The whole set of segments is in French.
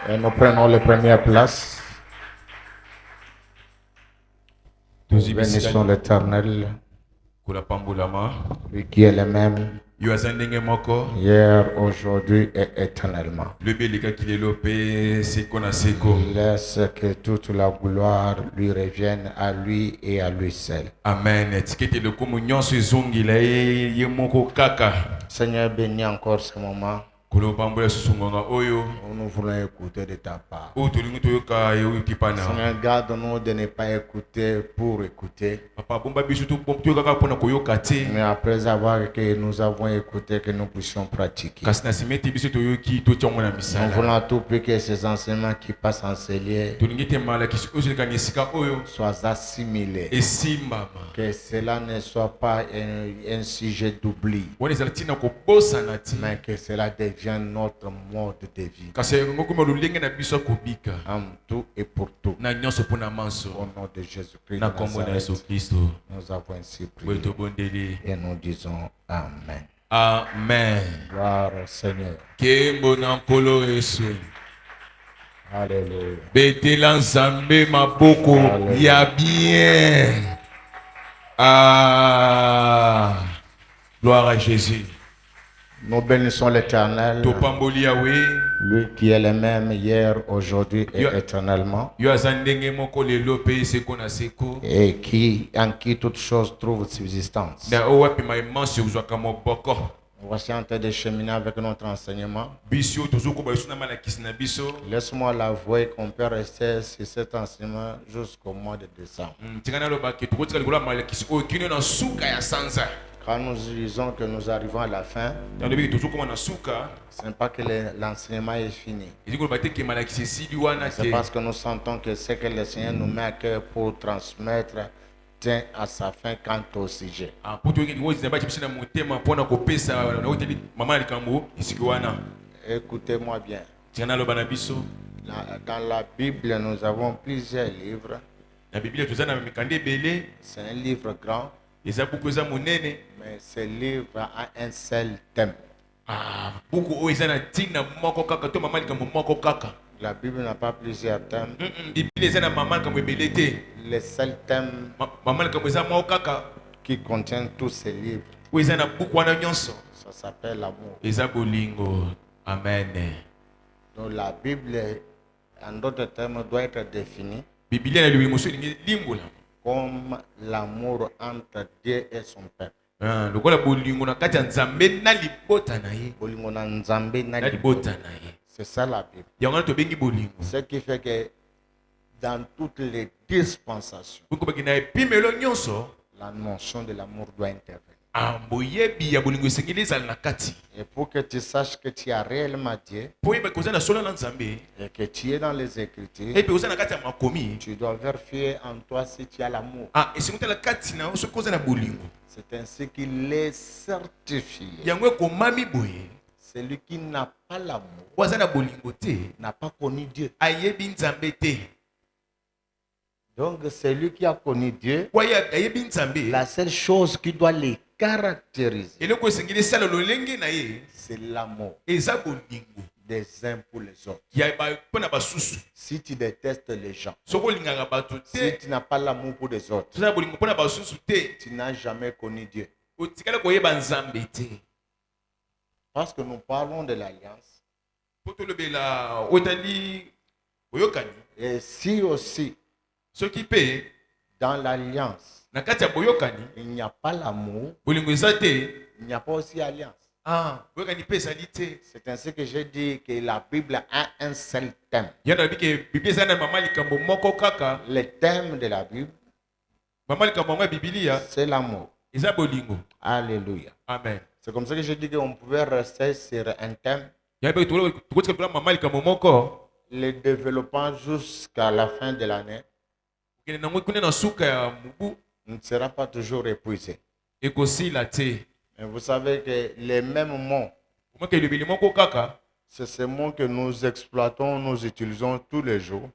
Et nous prenons les premières places. Nous bénissons l'Éternel, lui qui est le même hier, aujourd'hui et éternellement. Laisse que toute la gloire lui revienne à lui et à lui seul. Amen. Seigneur, bénis encore ce moment. Nous voulons écouter de ta part. Seigneur, garde-nous de ne pas écouter pour écouter. Mais après avoir que nous avons écouté, que nous puissions pratiquer. Nous voulons tout plus que ces enseignements qui passent en celier soient assimilés. Que cela ne soit pas un sujet d'oubli, mais que cela devienne notre mode de vie. En tout et pour tout. Au nom de Jésus-Christ de Nazareth, nous avons ainsi prié et nous disons Amen. Amen. Gloire au Seigneur. Alléluia. Betela nzambe maboko ya bien. Ah, gloire à Jésus. Nous bénissons l'Éternel, lui qui est le même hier, aujourd'hui et éternellement, et en qui toute chose trouve subsistance. Voici en train de cheminer avec notre enseignement. Laisse-moi l'avouer qu'on peut rester sur cet enseignement jusqu'au mois de décembre. Quand nous disons que nous arrivons à la fin, ce n'est pas que l'enseignement est fini. C'est parce que nous sentons que ce que le Seigneur nous met à cœur pour transmettre tient à sa fin quant au sujet. Écoutez-moi bien. Dans la Bible, nous avons plusieurs livres. C'est un livre grand. Mais ce livre a un seul thème. La Bible n'a pas plusieurs thèmes. Le seul thème qui contient tous ces livres, ça s'appelle l'amour. Amen. Donc la Bible, en d'autres termes, doit être définie comme l'amour entre Dieu et son peuple. C'est ça la Bible. Ce qui fait que dans toutes les dispensations, la notion de l'amour doit intervenir. Et pour que tu saches que tu as réellement Dieu et que tu es dans les Écritures, tu dois vérifier en toi si tu as l'amour. C'est ainsi qu'il est certifié. Celui qui n'a pas l'amour n'a pas connu Dieu. Donc celui qui a connu Dieu, la seule chose qui doit les caractériser, c'est l'amour des uns pour les autres. Si tu détestes les gens, si tu n'as pas l'amour pour les autres, tu n'as jamais connu Dieu. Parce que nous parlons de l'alliance. Et si aussi dans l'alliance il n'y a pas l'amour, il n'y a pas aussi alliance. C'est ainsi que j'ai dit que la Bible a un seul thème. Le thème de la Bible, c'est l'amour. Alléluia. Amen. C'est comme ça que j'ai dit qu'on pouvait rester sur un thème, le développant jusqu'à la fin de l'année, ne sera pas toujours épuisé. Mais vous savez que les mêmes mots, c'est ces mots que nous exploitons, nous utilisons tous les jours.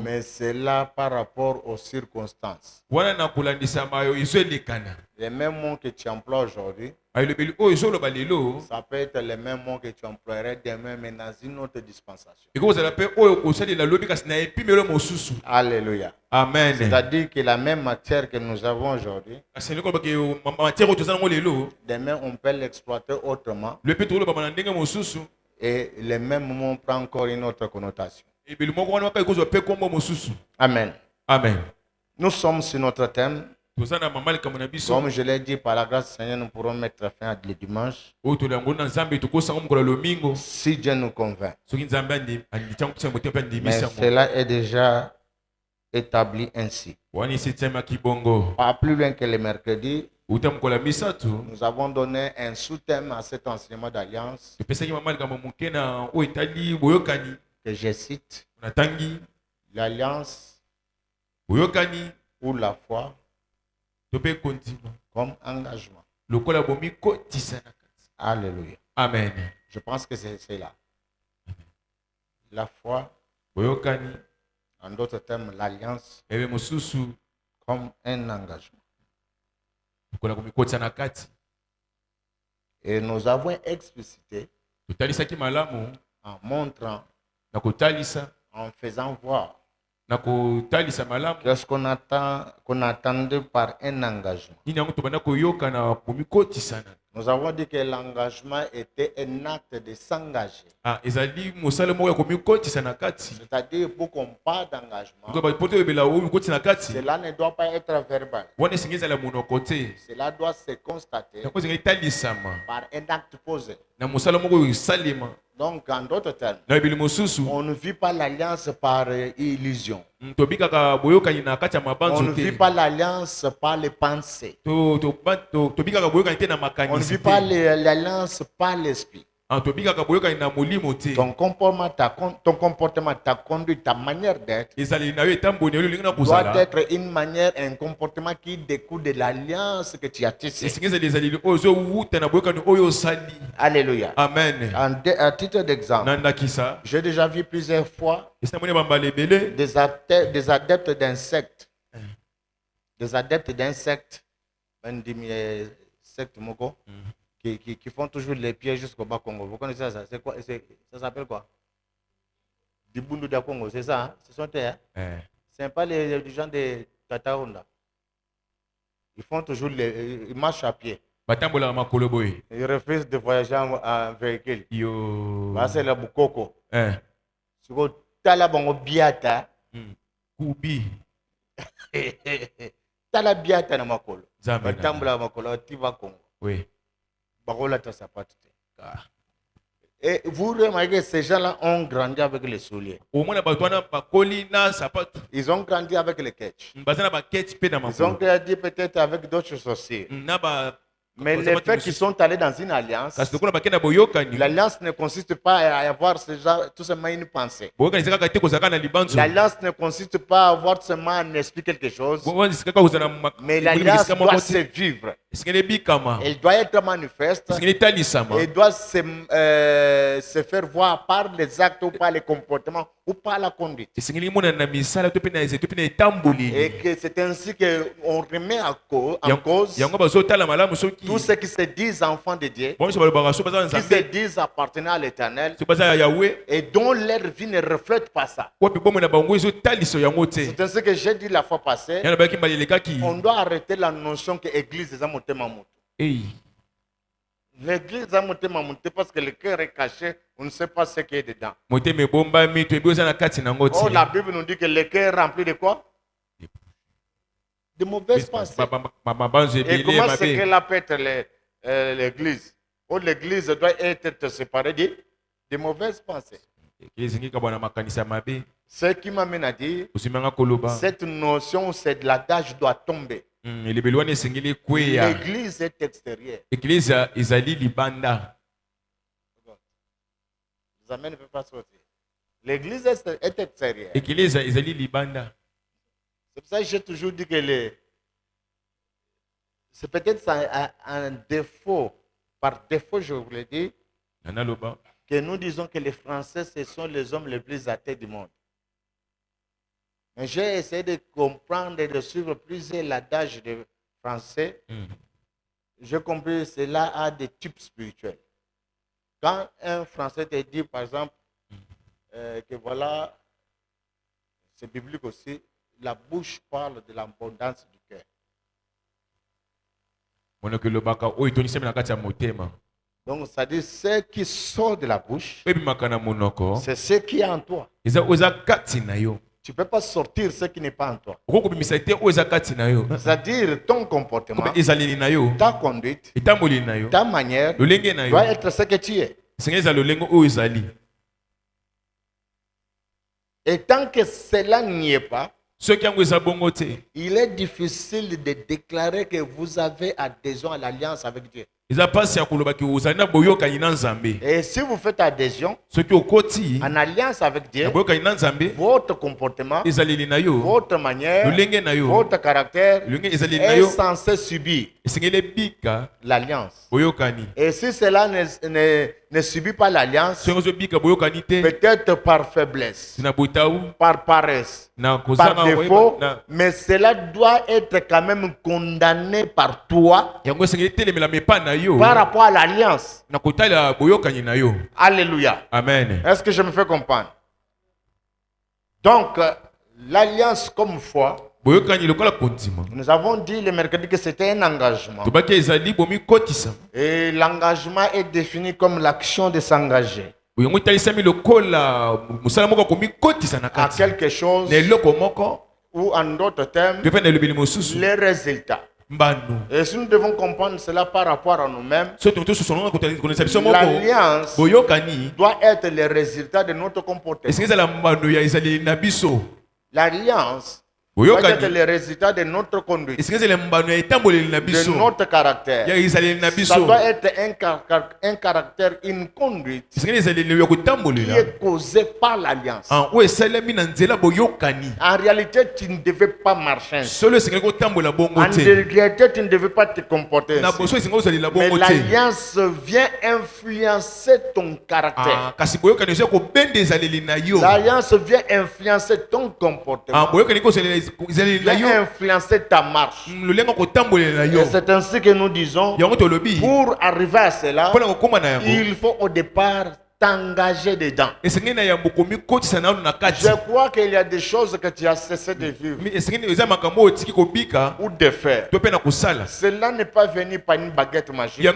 Mais c'est là par rapport aux circonstances. Les mêmes mots que tu emploies aujourd'hui, Ça peut être les mêmes mots que tu emploierais demain, mais dans une autre dispensation. Alléluia. Amen. C'est-à-dire que la même matière que nous avons aujourd'hui, demain on peut l'exploiter autrement. Et le même mot prend encore une autre connotation. Amen. Amen. Nous sommes sur notre thème. Comme je l'ai dit, par la grâce du Seigneur, nous pourrons mettre fin à le dimanche. Si Dieu nous convainc. Mais cela est déjà établi ainsi. Pas plus loin que le mercredi, nous avons donné un sous-thème à cet enseignement d'alliance que je cite. L'alliance ou la foi comme engagement. Alléluia. Amen. Je pense que c'est là. La foi, en d'autres termes, l'alliance comme un engagement. Et nous avons explicité en montrant, en faisant voir qu'est-ce qu'on attendait par un engagement. Nous avons dit que l'engagement était un acte de s'engager. C'est-à-dire pour qu'on parle d'engagement, cela ne doit pas être verbal. Cela doit se constater par un acte posé. Donc, en d'autres termes, on ne vit pas l'alliance par illusion. On ne vit pas l'alliance par les pensées. On ne vit pas l'alliance par l'esprit. Ton comportement, ta conduite, ta manière d'être doit être une manière, un comportement qui découle de l'alliance que tu as tissée. Alléluia. Amen. À titre d'exemple, j'ai déjà vu plusieurs fois des adeptes d'insectes. Des adeptes d'insectes. Qui font toujours les pieds jusqu'au bas Congo. Vous connaissez ça? C'est quoi? Ça s'appelle quoi? Du Bundu da Congo, c'est ça? Hein? Ce sont eux. Hein? Ce n'est pas les gens de Tataonda. Ils font toujours ils marchent à pied. Ils refusent de voyager en véhicule. C'est le Bukoko. Si vous avez un biata, Kubi. Tala biata na makolo. Batambula makolo tiva Congo. Oui. Et vous remarquez que ces gens-là ont grandi avec les souliers. Ils ont grandi avec les ketch. Ils ont grandi peut-être avec d'autres chaussures. Mais les faits qui sont allés dans une alliance, l'alliance ne consiste pas à avoir tout simplement une pensée. L'alliance ne consiste pas à avoir seulement un esprit quelque chose. Mais l'alliance doit se vivre. Elle doit être manifeste. Elle doit se faire voir par les actes ou par les comportements ou par la conduite. Et que c'est ainsi qu'on remet en cause tous ceux qui se disent enfants de Dieu, qui se disent appartenant à l'Éternel et dont leur vie ne reflète pas ça. C'est ainsi que j'ai dit la fois passée, on doit arrêter la notion que l'église est motema moto. L'église est motema moto parce que le cœur est caché, on ne sait pas ce qui est dedans. Oh, la Bible nous dit que le cœur est rempli de quoi? De mauvaises pensées. Et comment c'est que là peut être l'église? Oh, l'église doit être séparée de mauvaises pensées. Ce qui m'amène à dire, cette notion, c'est de l'adage doit tomber. L'église est extérieure. Les amens ne peuvent pas sortir. L'église est extérieure. C'est pour ça que j'ai toujours dit que c'est peut-être un défaut, par défaut je vous l'ai dit, que nous disons que les Français, ce sont les hommes les plus athées du monde. Mais j'ai essayé de comprendre et de suivre plusieurs l'adage des Français. j'ai compris, cela a des types spirituels. Quand un Français te dit, par exemple, que voilà, c'est biblique aussi, la bouche parle de l'abondance du cœur. Donc, ça dit ce qui sort de la bouche, c'est ce qui est en toi. Tu ne peux pas sortir ce qui n'est pas en toi. C'est-à-dire ton comportement, ta conduite, ta manière doit être ce que tu es. Et tant que cela n'y est pas, il est difficile de déclarer que vous avez adhésion à l'alliance avec Dieu. Et si vous faites adhésion en alliance avec Dieu, votre comportement, votre manière, votre caractère est censé subir l'alliance. Et si cela ne subit pas l'alliance, peut-être par faiblesse, par paresse, par défaut, mais cela doit être quand même condamné par toi par rapport à l'alliance. Alléluia. Amen. Est-ce que je me fais comprendre? Donc, l'alliance comme foi, nous avons dit le mercredi que c'était un engagement. Et l'engagement est défini comme l'action de s'engager à quelque chose, ou en d'autres termes, les résultats. Et si nous devons comprendre cela par rapport à nous-mêmes, l'alliance doit être le résultat de notre comportement. L'alliance doit être le résultat de notre conduite, de notre caractère. Ça doit être un caractère, une conduite qui est causée par l'alliance. En réalité, tu ne devais pas marcher ainsi. En réalité, tu ne devais pas te comporter ainsi. Mais l'alliance vient influencer ton caractère. L'alliance vient influencer ton comportement. Vient influencer ta marche. Et c'est ainsi que nous disons, pour arriver à cela, il faut au départ t'engager dedans. Je crois qu'il y a des choses que tu as cessé de vivre ou de faire. Cela n'est pas venu par une baguette magique. À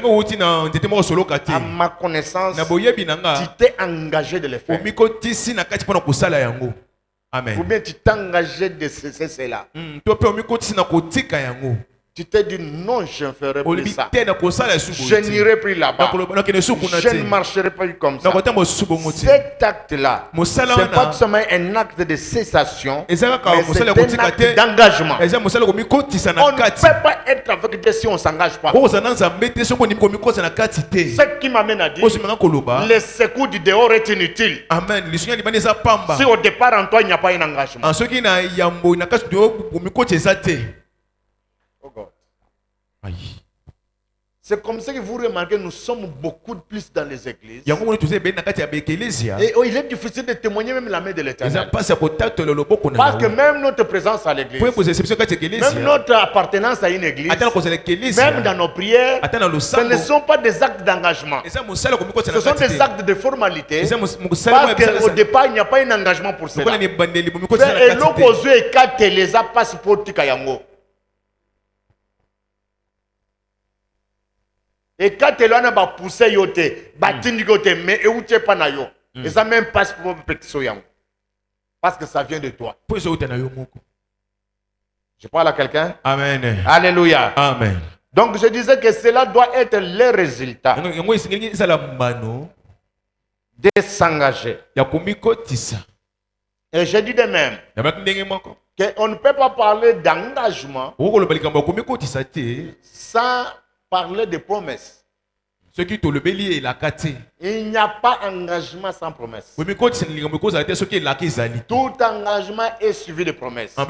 ma connaissance, tu t'es engagé de le faire. Amen. Ou bien tu t'es engagé de cesser cela. Tu t'es dit non, je ne ferai plus ça. Je n'irai plus là-bas. Je ne marcherai plus comme ça. Cet acte-là, ce n'est pas seulement un acte de cessation, mais c'est un acte d'engagement. On ne peut pas être avec Dieu si on ne s'engage pas. Ce qui m'amène à dire, le secours du dehors est inutile. Amen. Si au départ en toi il n'y a pas un engagement. Oh God. C'est comme ça que vous remarquez, nous sommes beaucoup plus dans les églises. Et il est difficile de témoigner même la main de l'Éternel. Parce que même notre présence à l'église, même notre appartenance à une église, même dans nos prières, ce ne sont pas des actes d'engagement. Ce sont des actes de formalité. Parce qu'au départ, il n'y a pas un engagement pour cela. Et l'opposé est quand les a passeport Tikayango. Et quand tu as poussé yote, mais où tu pas na yo, et ça même passe pour petit parce que ça vient de toi. Je parle à quelqu'un. Amen. Alléluia. Amen. Donc je disais que cela doit être le résultat de s'engager. Et je dis de même qu'on ne peut pas parler d'engagement sans parler de promesses. Ce qui te le bélier la kate. Il n'y a pas engagement sans promesse. Tout engagement est suivi de promesses. Vous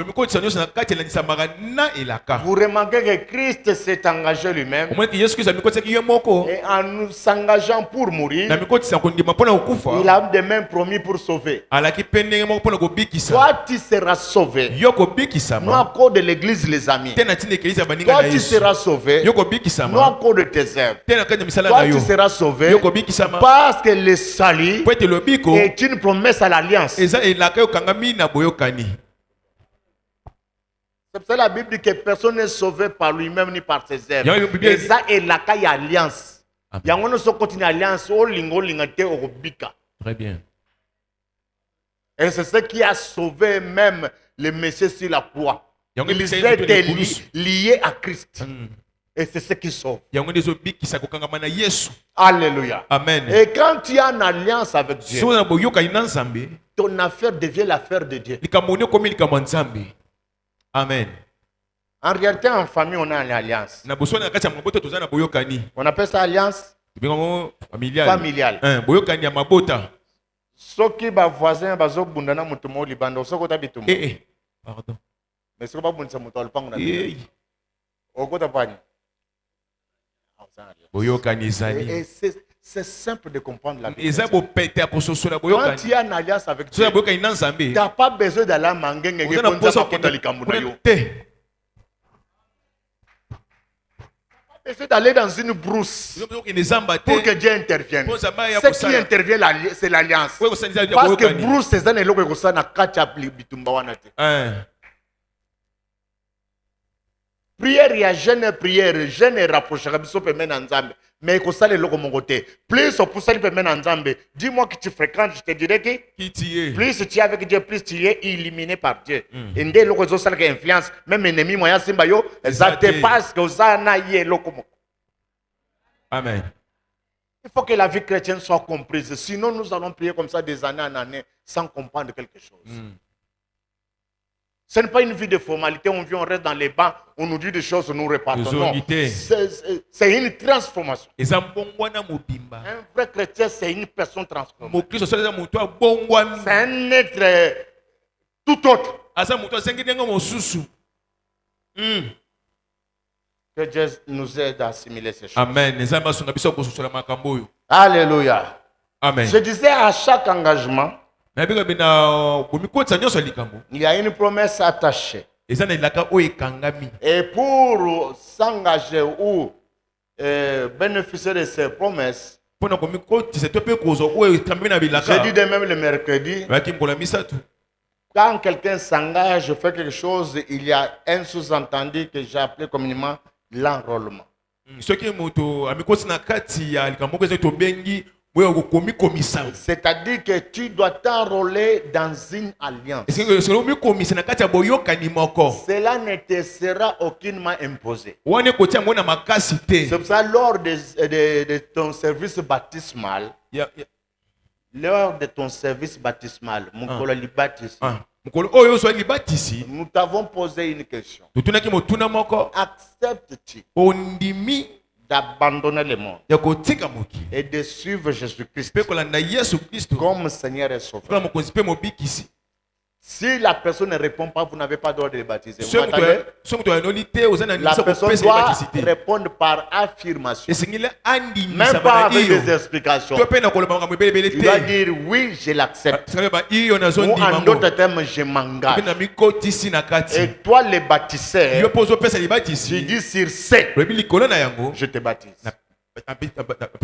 remarquez que Christ s'est engagé lui-même. Et en nous s'engageant pour mourir, il a de même promis pour sauver. Toi, tu seras sauvé. Non à cause de l'église, les amis. Toi, tu seras sauvé. Non à cause de tes œuvres. Toi, tu seras sauvé. Parce que le salut est une promesse à l'alliance. C'est pour ça la Bible dit que personne n'est sauvé par lui-même ni par ses œuvres. Et ça est la caille alliance. Il y a une continue alliance. Très bien. Et c'est ce qui a sauvé même le Messie sur la croix. Ils étaient liés à Christ. Et c'est ce qui sauve. Alléluia. Amen. Et quand tu as une alliance avec Dieu, ton affaire devient l'affaire de Dieu. Amen. En réalité, en famille, on a une alliance. On appelle ça alliance familiale. Ceux qui sont voisins, pardon. Mais ce et c'est simple de comprendre la vie. Quand tu as une alliance avec Dieu, tu n'as pas besoin d'aller à Mangeng et essayer d'aller dans une brousse pour que Dieu intervienne. Ce qui intervient, c'est l'alliance. Parce que brousse, c'est un éloge que ça n'a qu'à prière, il y a jeune prière, jeune rapprochera, mais que ça, les locaux mon côté. Plus on pousse les dis-moi que tu fréquentes, je te dirai que plus tu es avec Dieu, plus tu es illuminé par Dieu. Et des locaux qui influence, même ennemi, moi, Simbayo, ça te passe que ça n'a pas locaux. Amen. Il faut que la vie chrétienne soit comprise. Sinon, nous allons prier comme ça des années en années sans comprendre quelque chose. Ce n'est pas une vie de formalité, on vient, on reste dans les bancs, on nous dit des choses, nous repartons. Non, c'est une transformation. Un vrai chrétien, c'est une personne transformée. C'est un être tout autre. Que Dieu nous aide à assimiler ces choses. Amen. Alléluia. Amen. Je disais à chaque engagement, il y a une promesse attachée. Et pour s'engager ou bénéficier de ces promesses, j'ai dit de même le mercredi, quand quelqu'un s'engage, fait quelque chose, il y a un sous-entendu que j'ai appelé communément l'enrôlement. C'est-à-dire que tu dois t'enrôler dans une alliance. Cela ne te sera aucunement imposé. C'est pour ça, lors de ton service baptismal, nous t'avons posé une question. Acceptes-tu d'abandonner le monde et de suivre Jésus-Christ comme Seigneur et Sauveur? Si la personne ne répond pas, vous n'avez pas le droit de le baptiser. La personne doit répondre par affirmation. Même pas avec des explications. Il doit dire oui, je l'accepte. Ou en d'autres termes, je m'engage. Et toi, le baptiseur, tu dis sur 7, je te baptise.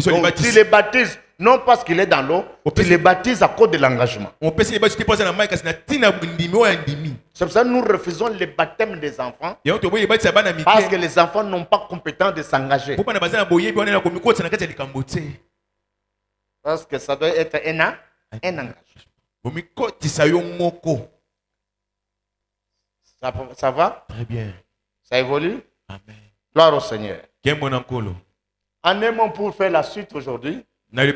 Donc, tu le baptises non parce qu'il est dans l'eau, tu le baptises à cause de l'engagement. C'est pour ça que nous refusons le baptême des enfants, parce que les enfants n'ont pas compétence de s'engager. Parce que ça doit être un engagement. Ça va? Très bien. Ça évolue? Amen. Gloire au Seigneur. En aimant pour faire la suite aujourd'hui, notez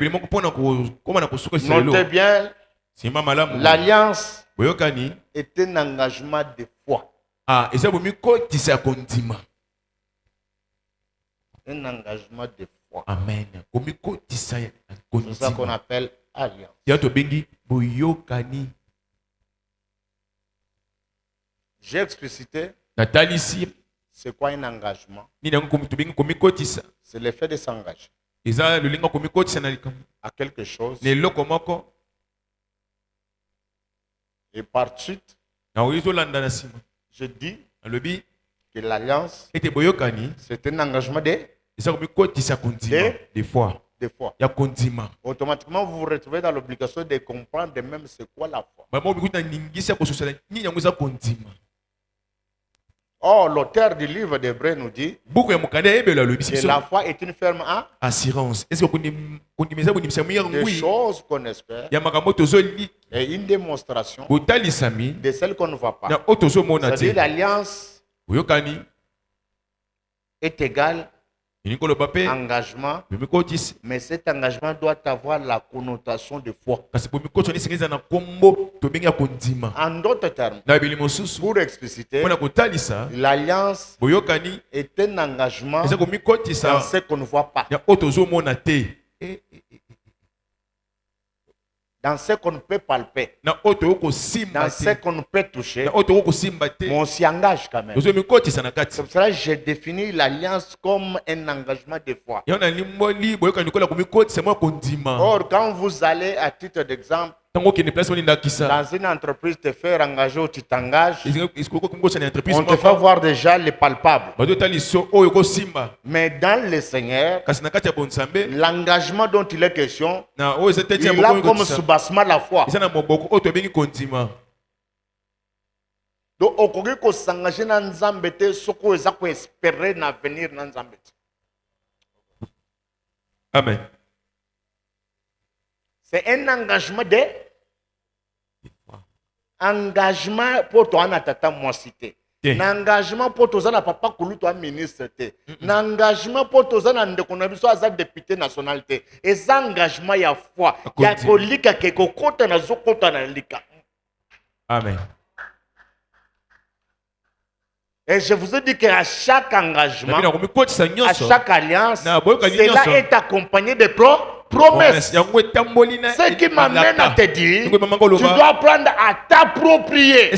bien, l'alliance est un engagement de foi. Un engagement de foi. foi. Amen. C'est ça qu'on appelle alliance. J'ai explicité c'est quoi un engagement. C'est le fait de s'engager à quelque chose. Et par suite, je dis que l'alliance, c'est un engagement des fois. Automatiquement, vous vous retrouvez dans l'obligation de comprendre de même c'est quoi la foi. Or, l'auteur du livre d'Hébreux nous dit que la foi est une ferme assurance. Des choses qu'on espère et une démonstration de celles qu'on ne voit pas. C'est-à-dire l'alliance est égale engagement, mais cet engagement doit avoir la connotation de foi. En d'autres termes, pour expliciter, l'alliance est un engagement dans ce qu'on ne voit pas, dans ce qu'on peut palper, dans ce qu'on peut toucher, mais on s'y engage quand même. C'est pour cela que j'ai défini l'alliance comme un engagement de foi. Or, quand vous allez, à titre d'exemple, dans une entreprise, te faire engager ou tu t'engages, on te fait voir déjà les palpables. Mais dans le Seigneur, l'engagement dont il est question, il a comme soubassement la foi. Donc, on peut s'engager dans Nzambe, ce qu'on peut espérer dans l'avenir dans Nzambe. Amen. C'est un engagement engagement pour toi na tata moi cité. N'engagement pour toi na papa kulu toi ministre té. N'engagement pour toi na ndeko na biso aza député nationalité. Et ça engagement ya foi. Ya kolika ke kokota na zokota na lika. Amen. Et je vous ai dit qu'à chaque engagement, à chaque alliance, cela est accompagné de promesses. Ce qui m'amène à te dire, tu dois apprendre à t'approprier de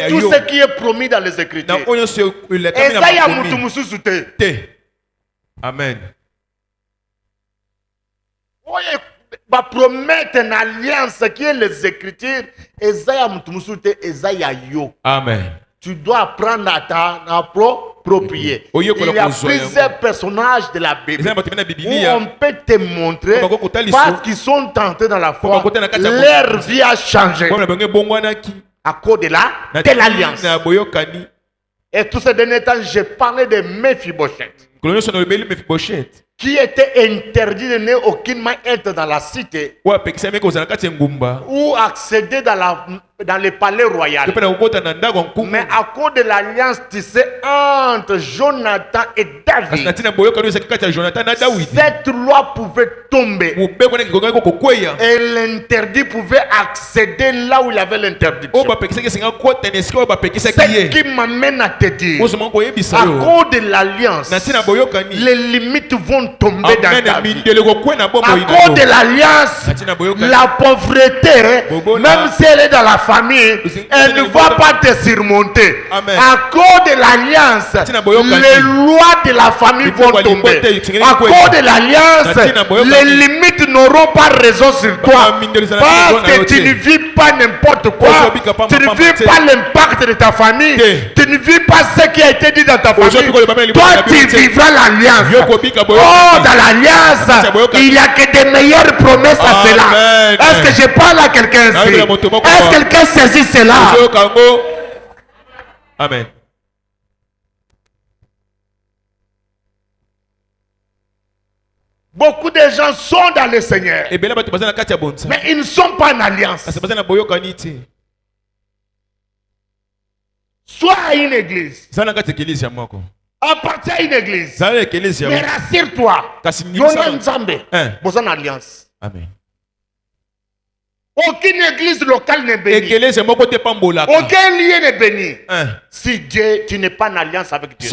tout ce qui est promis dans les Écritures. Et ça, il y a Amen. Va promettre une alliance qui est les Écritures. Et ça, il y a yo. Amen. Tu dois apprendre à t'approprier. Il y a plusieurs personnages de la Bible où on peut te montrer parce qu'ils sont tentés dans la foi, leur vie a changé à cause de l'alliance. Et tous ces derniers temps, j'ai parlé de Mephibosheth, qui était interdit de ne aucunement être dans la cité ou accéder dans le palais royal. Mais à cause de l'alliance tissée entre Jonathan et David, cette loi pouvait tomber et l'interdit pouvait accéder là où il y avait l'interdiction. Ce qui m'amène à te dire, à cause de l'alliance, les limites vont tomber dans ta vie. À cause de l'alliance, la pauvreté, même si elle est dans la famille, elle ne va pas te surmonter. À cause de l'alliance, les lois de la famille vont tomber. À cause de l'alliance, les limites n'auront pas raison sur toi. Parce que tu ne vis pas n'importe quoi. Tu ne vis pas l'impact de ta famille. Tu ne vis pas ce qui a été dit dans ta famille. Toi, tu vivras l'alliance. Oh, dans l'alliance, il n'y a que des meilleures promesses à cela. Est-ce que je parle à quelqu'un ici? Est-ce que quelqu'un saisit cela? Amen. Beaucoup de gens sont dans le Seigneur, mais ils ne sont pas en alliance. Soit à une église, appartiens à une église, mais rassure-toi, vous êtes en alliance. Amen. Aucune église locale n'est bénie. Aucun lieu n'est béni. Si Dieu, tu n'es pas en alliance avec Dieu.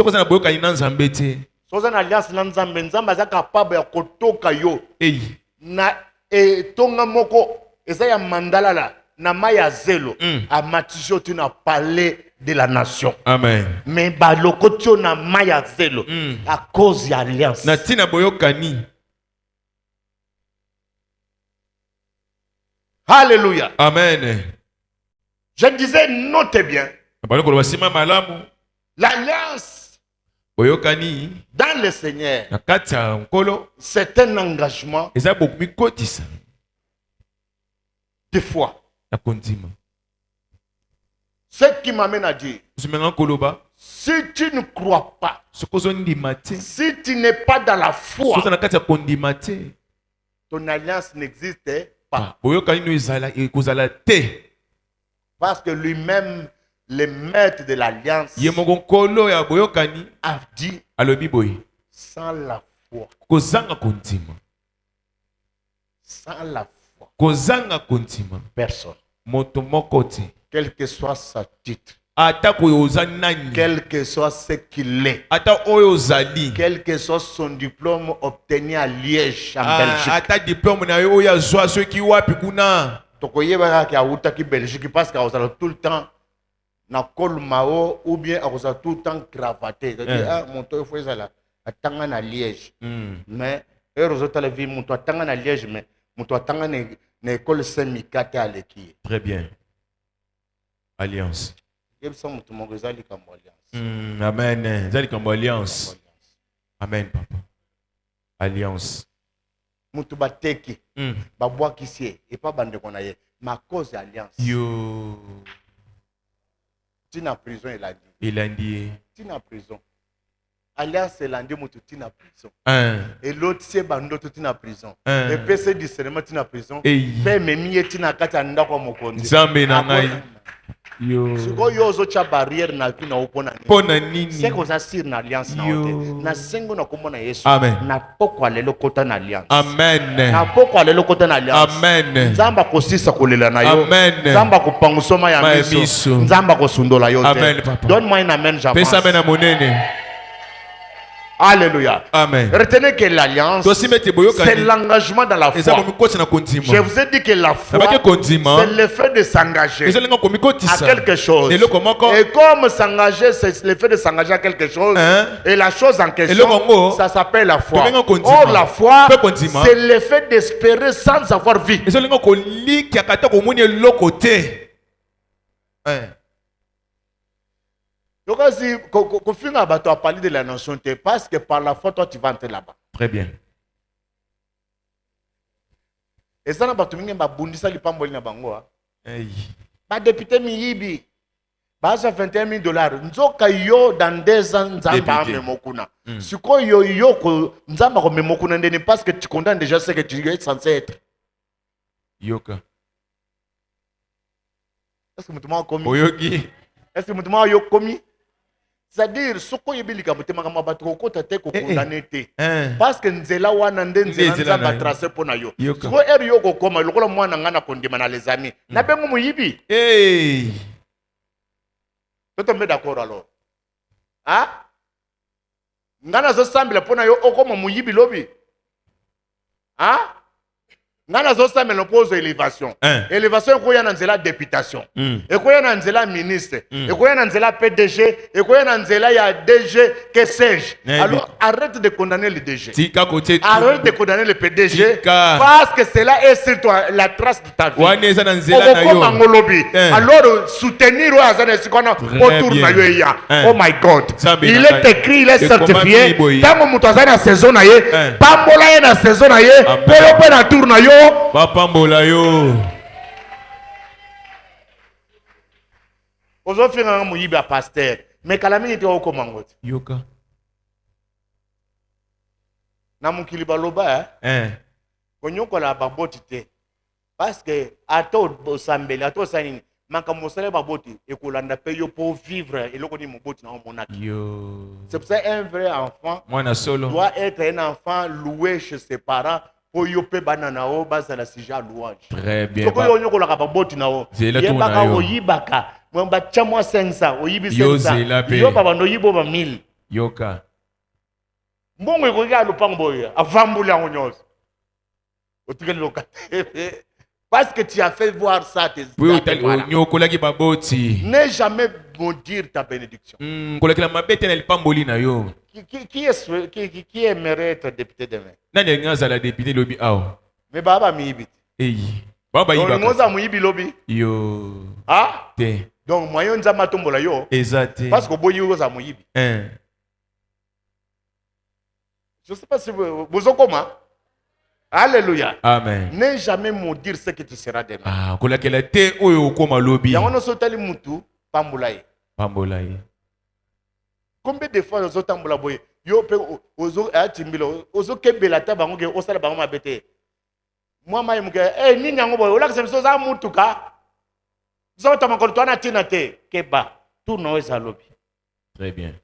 Soza na alliance na Nzambe, Nzambe aza capable ya kotoka yo. Hey. Na tonga moko eza ya mandala la na maya zelo a matisho tu na palais de la nation. Amen. Mais ba lokotio na maya zelo à cause ya alliance. Na tina boyokani. Alléluia. Amen. Je disais, notez bien. L'alliance dans le Seigneur, c'est un engagement de foi. Ce qui m'amène à dire, si tu ne crois pas, si tu n'es pas dans la foi, ton alliance n'existe pas. Parce que lui-même, le maître de l'alliance, a dit, sans la foi, sans la foi, personne, quel que soit sa titre, quel que soit ce qu'il est, quel que soit son diplôme obtenu à Liège, en Belgique, Belgique, parce qu'il a tout le temps na col mao ou bien a tout le temps cravaté. Mon toit il faut ça attendre à Liège. Mais heureusement la vie mon toit attendre à Liège mais mon toit attendre na école Saint-Michel à l'équipe. Très bien. Alliance. Amen. Zali comme alliance. Amen papa. Alliance. Mutu bateki babwa kisie et pas bande qu'on aille ma cause alliance yo tina prison il a dit tina prison alliance elandi mutu tina prison et l'autre c'est bando tina prison et pc discernement tina prison pe memi tina kata ndako mokonzi nzambe na ngai yo siko yo zo cha barrière na tu na opona nini c'est que ça sir na alliance na hote na sengo na komona Yesu na poko alelo kota na alliance amen na poko alelo kota na alliance amen nzamba kosisa kolela na yo amen nzamba kopangusoma ya miso nzamba kosundola yo amen papa donne-moi une amen j'avance pesa mena monene. Alléluia. Amen. Retenez que l'alliance, c'est l'engagement dans la foi. Je vous ai dit que la foi, c'est le fait de s'engager à quelque chose. Et comme s'engager, c'est le fait de s'engager à quelque chose. Et la chose en question, ça s'appelle la foi. Or, la foi, c'est le fait d'espérer sans avoir vu. Donc, si tu as parlé de la nation, parce que par la foi, toi, tu vas entrer là-bas. Très bien. Et ça, tu as bundisa li pamboli na bango. Ba député miyibi. Ba ça $21 000. Nzoka yo dans 2 ans nzamba memokuna. Siko yo ko nzamba ko memokuna ndeni parce que tu condamnes déjà ce que tu es censé être. Yoka. Est-ce que tu m'as commis? Oyoki. Est-ce que tu m'as commis? C'est-à-dire, ce qu'on y a dit, c'est condamné. Parce que nzela wana nzela va tracer pour nayo. Ce qu'on est yo comme le rôle moi n'angana condamné les amis. Na bengo muyibi. Hey. Tu tombes d'accord alors? Ah? Ngana zo sambela pour nayo okoma muyibi lobi. Ah? Ngana zo sambela pose élévation. Élévation ko yana nzela députation. Et ko yana nzela ministre. Et ko yana nzela PDG. Et ko yana nzela ya DG que sais-je. Alors arrête de condamner le DG. Arrête de condamner le PDG. Parce que cela est sur toi la trace de ta vie. Alors soutenir autour na yo ya. Oh my God. Il est écrit, il est certifié. Tant mutu azana saison na ye, pambola ye na saison na ye, pe na tour na yo. Bapambola yo. Ozo finga muyibi a pasteur. Mais kalami était au komangote. Yoka. Na mukili baloba Konyoko la baboti te. Parce que ato sambeli ato sanini manka mosale baboti ekolanda pe yo pour vivre et loko ni moboti na monaki. Yo. C'est pour ça un vrai enfant doit être un enfant loué chez ses parents. Très bien. Yoka. Mbongo ekoki alopang boya, avambula onyoso. Otikeli lokate. Parce que tu as fait voir ça tes ne jamais maudire ta bénédiction. Qui aimerait être député demain? Mais baba miibit. Baba yiba. Donc muibi lobi. Yo. Ah? Donc moyen nzama tombola yo. Exact. Parce que boyi oza muibi. Je ne sais pas si vous en comment. Alléluia. Amen. Ne jamais maudire ce que tu seras demain. Ah, kolakela te oyo okoma lobi. Yango sotali mutu pambulaye. Pambulaye. Combien de fois ozo tambula boye? Yo pe ozo atimbilo ozo kebela ta bango ke osala bango mabete. Moi mai muke nini yango boye olakisa biso za mutu ka. Zo tamakolo twana tina te keba. Tout no eza lobi. Très bien.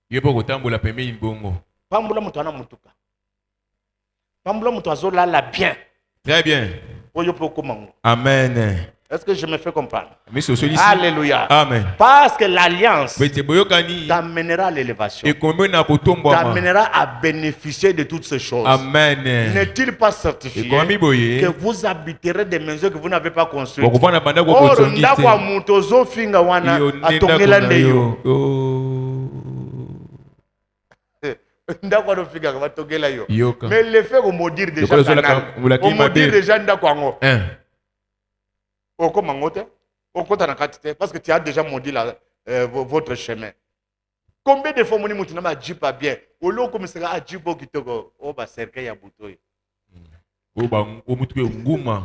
Yo po kotambula pembeni bongo. Pambula mutu ana mutuka. Pambula mutu azolala bien. Très bien. Amen. Est-ce que je me fais comprendre? Alléluia. Amen. Parce que l'alliance t'amènera à l'élévation. T'amènera à bénéficier de toutes ces choses. Amen. N'est-il pas certifié que vous habiterez des maisons que vous n'avez pas construites? Or, ndakwa mutu zofinga wana atongela ndeyo. Mais le fait qu'on maudire déjà, on maudire déjà ndakwango. Parce que tu as déjà maudit votre chemin. Combien de fois mon imouti n'a pas pas bien? Au lieu comme ça a dit beaucoup de temps, on va cercle ya boutoy. O mutu nguma.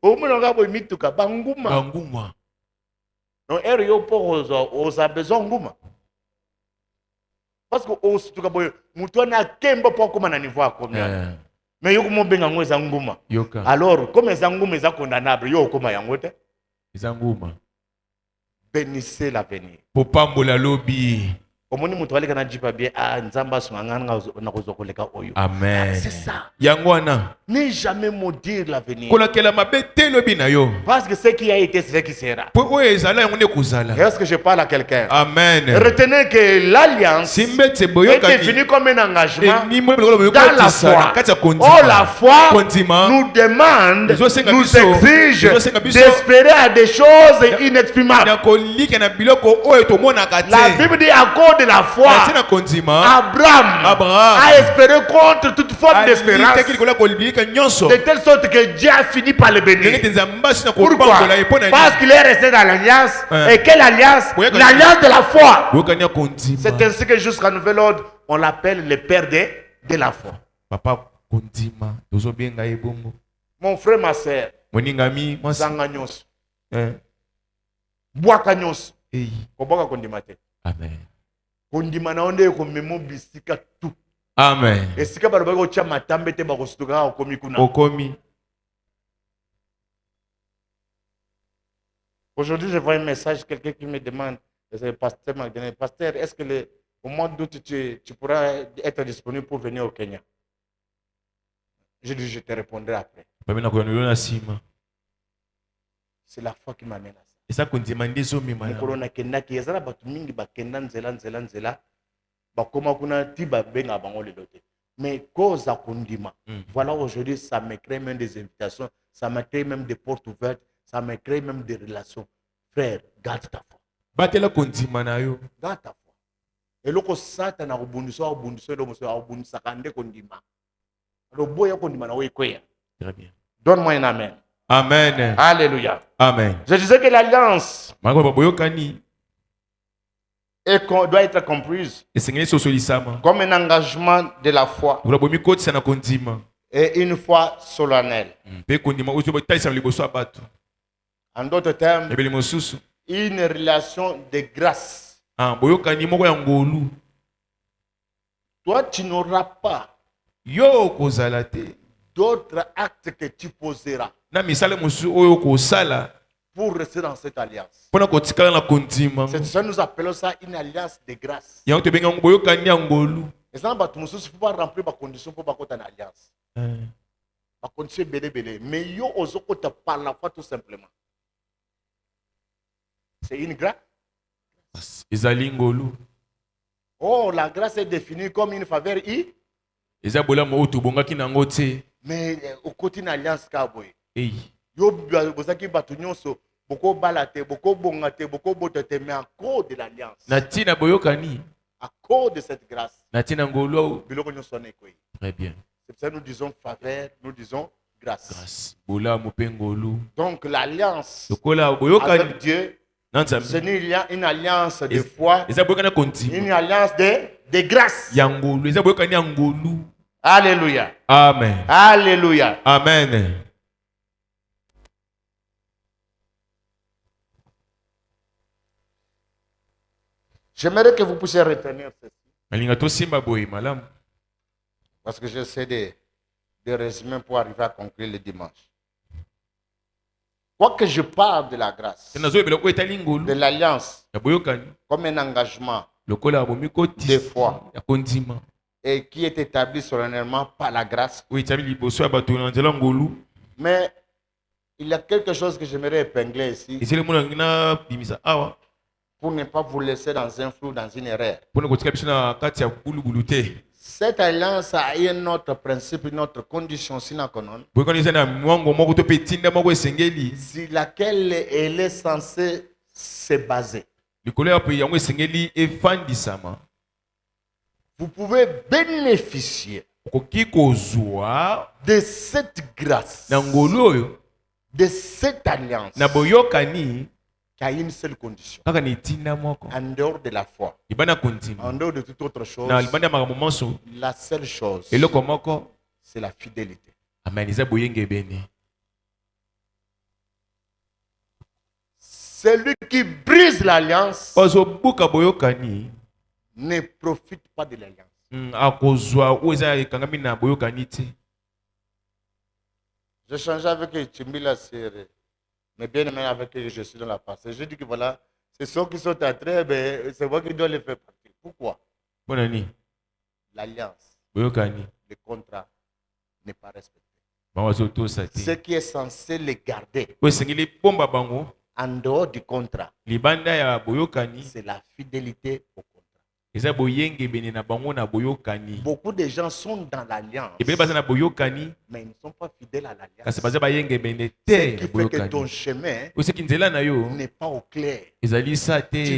O mulonga bo mituka banguma. Banguma. Non er yo pour aux a besoin nguma. Parce que au tout cas mutu na kemba pour comme na niveau à combien. Mais yo komo benga ngo ezanguma. Alors comme ezanguma eza condamnable yo koma yango te. Ezanguma. Bénissez l'avenir. Popambola lobi. Omoni mutu aleka na jipa bien nzamba sunganga na kozokoleka oyo. Amen. C'est ça. Yangwana. Ne jamais maudire l'avenir. Kolakela mabete lobi na yo. Parce que ce qui a été c'est ce qui sera. Est-ce que je parle à quelqu'un? Amen. Retenez que l'alliance est définie comme un engagement dans la foi. Oh, la foi nous demande, nous exige d'espérer à des choses inexprimables. La Bible dit à cause de la foi, Abraham a espéré contre toute forme d'espérance, de telle sorte que Dieu a fini par le bénir. Pourquoi? Parce qu'il est resté dans l'alliance. Et quelle alliance? L'alliance de la foi. C'est ainsi que jusqu'à nouvel ordre, on l'appelle le père de la foi. Mon frère, ma soeur, zanga nyonso, bwaka nyonso, kobwaka kondima te. Amen. Kondima na onde komemo bisika tout. Amen. Esika balobaki otia matambe te bakosutuka okomi kuna. Okomi. Aujourd'hui, je vois un message, quelqu'un qui me demande, le pasteur m'a dit, pasteur, est-ce que au mois d'août, tu pourras être disponible pour venir au Kenya? Je dis, je te répondrai après. C'est la foi qui m'amène à ça. Et ça continue corona kendaki ezala batu mingi bakenda nzela bakoma kuna tiba benga bango le doté. Mais cause à kondima. Voilà, aujourd'hui, ça me crée même des invitations, ça me crée même des portes ouvertes, ça me crée même des relations. Frère, garde ta foi. Batela kondima na yo. Garde ta foi. Et loko sata na obundiso lo moso obundisa kande kondima. Lo boya kondima na wekoya. Très bien. Donne-moi un amen. Amen. Alléluia. Amen. Je disais que l'alliance doit être comprise comme un engagement de la foi et une foi solennelle. En d'autres termes, une relation de grâce. Toi, tu n'auras pas d'autres actes que tu poseras pour rester dans cette alliance. C'est ça, nous appelons ça une alliance de grâce. Et ça, il ne faut pas remplir les conditions pour avoir une alliance. La condition est belle. Mais il y a par la foi tout simplement. C'est une grâce. Oh, la grâce est définie comme une faveur. Mais au côté de l'alliance, yo bozaki bato nyonso boko balate boko bongate boko botote mais à cause de l'alliance à cause de cette grâce biloko nyonso na ekoyi. Très bien. C'est pour ça que nous disons faveur, nous disons grâce. Grâce. Donc l'alliance avec Dieu, ce n'est une alliance de foi, une alliance de grâce. Alléluia. Amen. Alléluia. Amen. J'aimerais que vous puissiez retenir ceci. Malam. Parce que j'essaie de résumer pour arriver à conclure le dimanche. Quoi que je parle de la grâce, de l'alliance, comme un engagement de foi, et qui est établi solennellement par la grâce. Mais il y a quelque chose que j'aimerais épingler ici, pour ne pas vous laisser dans un flou, dans une erreur. Cette alliance a un autre principe, une autre condition sine qua non, sur laquelle elle est censée se baser. Vous pouvez bénéficier de cette grâce, de cette alliance, qui a une seule condition. En dehors de la foi, en dehors de toute autre chose, la seule chose, c'est la fidélité. Celui qui brise l'alliance ne profite pas de l'alliance. J'ai changé avec Chimila Séré. Mais bien aimé avec qui je suis dans la passée. Je dis que voilà, c'est ceux qui sont entrés, mais c'est moi qui dois les faire partir. Pourquoi? L'alliance, le contrat n'est pas respecté. Ce qui est censé les garder en dehors du contrat, c'est la fidélité au contrat. Beaucoup de gens sont dans l'alliance, mais ils ne sont pas fidèles à l'alliance. Ce qui fait que ton chemin n'est pas au clair. Tu